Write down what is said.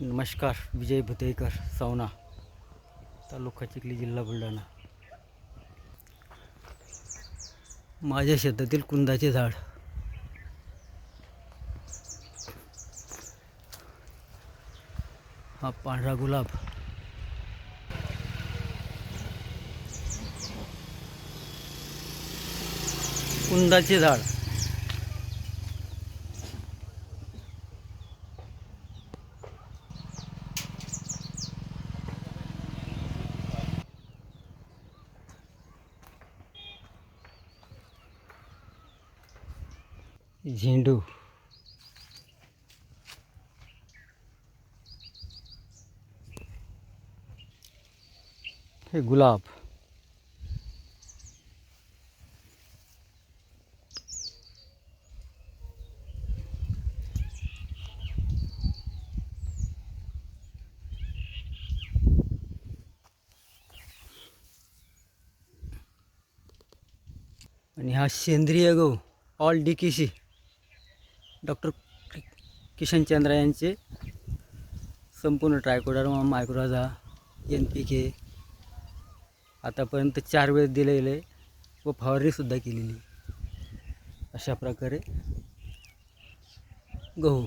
नमस्कार. विजय भुतेकर, सौना तालुका चिखली, जिल्हा बुलढाणा. माझ्या शेतातील कुंदाचे झाड. हा पांढरा गुलाब. कुंदाचे झाड. झेंडू. हे गुलाब. आणि हा सेंद्रिय गहू ऑल DKC डॉक्टर किशनचंद्र यांचे संपूर्ण ट्रायकोडर्मा मायक्रोजा NPK आतापर्यंत 4 वेळेस दिलेले व फवारणीसुद्धा केलेली. अशा प्रकारे गहू.